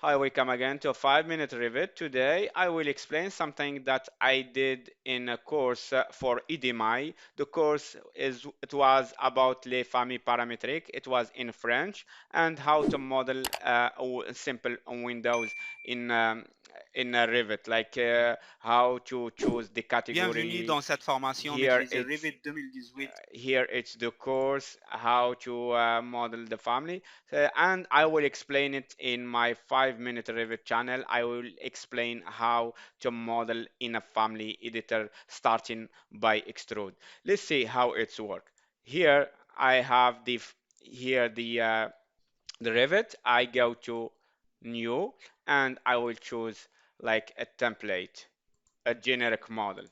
Hi, welcome again to 5 Minute Revit. Today I will explain something that I did in a course for Udemy. The course it was about les familles paramétriques. It was in French and how to model simple windows in Revit, like how to choose the Bienvenue category. dans cette formation Here d'utiliser it's Revit 2018. here it's the course how to model the family. And I will explain it in my 5 minute Revit channel. I will explain how to model in a family editor starting by Extrude. Let's see how it's work. Here I have here the Revit. I go to new and I will choose like a template, a generic model.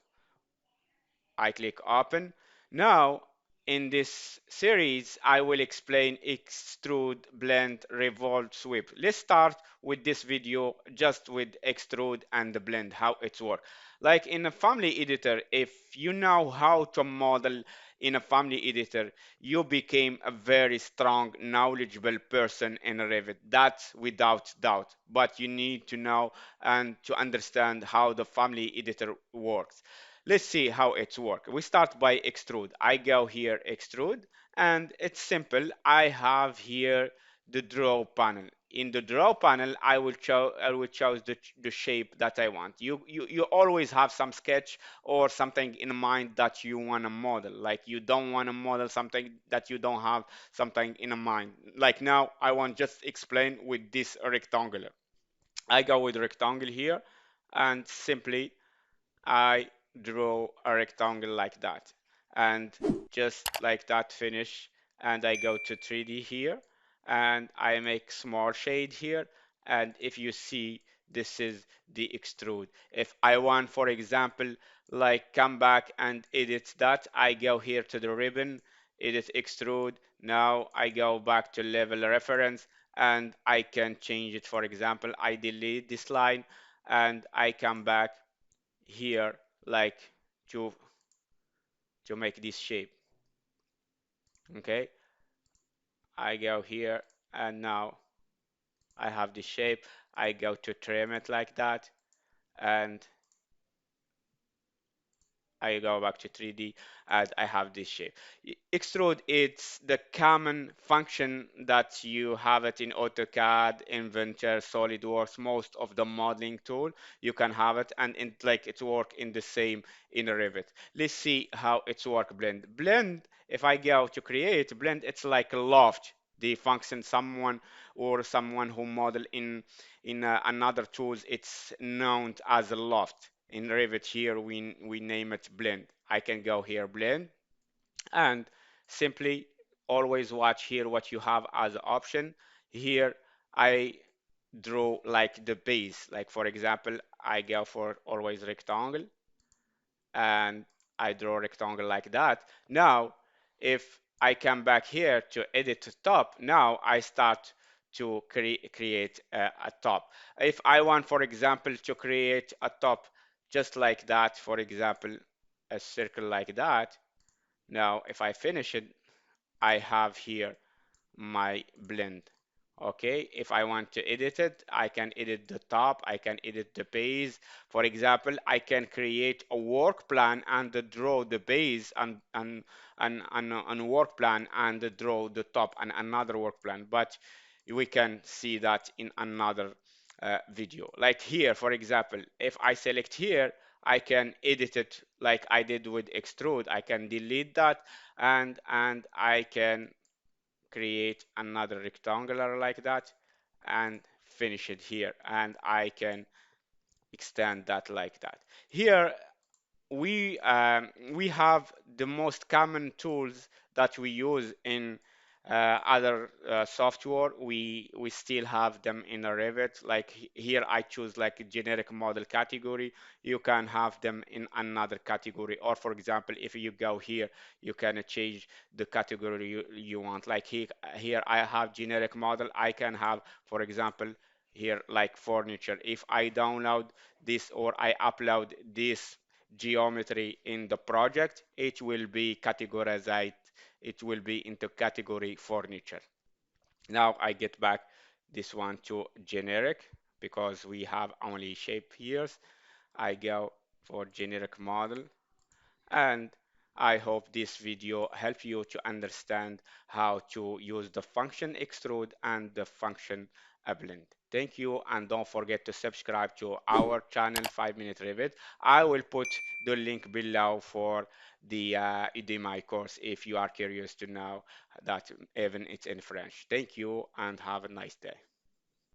I click open. Now, in this series, I will explain extrude, blend, revolve, sweep. Let's start with this video just with extrude and the blend, how it's work. Like in a family editor, if you know how to model in a family editor, you became a very strong, knowledgeable person in Revit. That's without doubt. But you need to know and to understand how the family editor works. Let's see how it's work. We start by extrude. I go here extrude and it's simple. I have here the draw panel. In the draw panel, I will choose the shape that I want. You always have some sketch or something in mind that you want to model. Like you don't want to model something that you don't have something in mind. Like now I want just explain with this rectangular. I go with rectangle here and simply I draw a rectangle like that and just like that finish, and I go to 3D here and I make small shade here, and if you see, this is the extrude. If I want, for example, like come back and edit that, I go here to the ribbon, edit extrude. Now I go back to level reference and I can change it. For example, I delete this line and I come back here like to make this shape. Okay, I go here and now I have this shape. I go to trim it like that and I go back to 3D and I have this shape. Extrude, it's the common function that you have it in AutoCAD, Inventor, SolidWorks, most of the modeling tool, you can have it and it's work in the same in Revit. Let's see how it's work blend. Blend, if I go to create blend, it's like a loft. The function someone who model in another tools, it's known as a loft. In Revit here, we name it blend. I can go here blend and simply always watch here what you have as an option. Here I draw like the base. Like for example, I go for always rectangle and I draw a rectangle like that. Now, if I come back here to edit the top, now I start to create a top. If I want, for example, to create a top just like that, for example, a circle like that, now if I finish it, I have here my blend. Okay, if I want to edit it, I can edit the top, I can edit the base. For example, I can create a work plan and draw the base and work plan and draw the top and another work plan. But we can see that in another video. Like here, for example, if I select here, I can edit it like I did with extrude. I can delete that and I can create another rectangular like that and finish it here, and I can extend that like that. Here we have the most common tools that we use in other software. We still have them in a Revit. Like here, I choose like a generic model category. You can have them in another category, or for example, if you go here, you can change the category you want. Like here I have generic model. I can have, for example, here like furniture. If I download this or I upload this geometry in the project, it will be categorized, it will be into category furniture. Now I get back this one to generic. because we have only shape here. I go for generic model, and I hope this video help you to understand how to use the function extrude and the function blend. Thank you, and don't forget to subscribe to our channel 5 Minute Revit. I will put the link below for the Udemy course if you are curious to know that even it's in French. Thank you and have a nice day.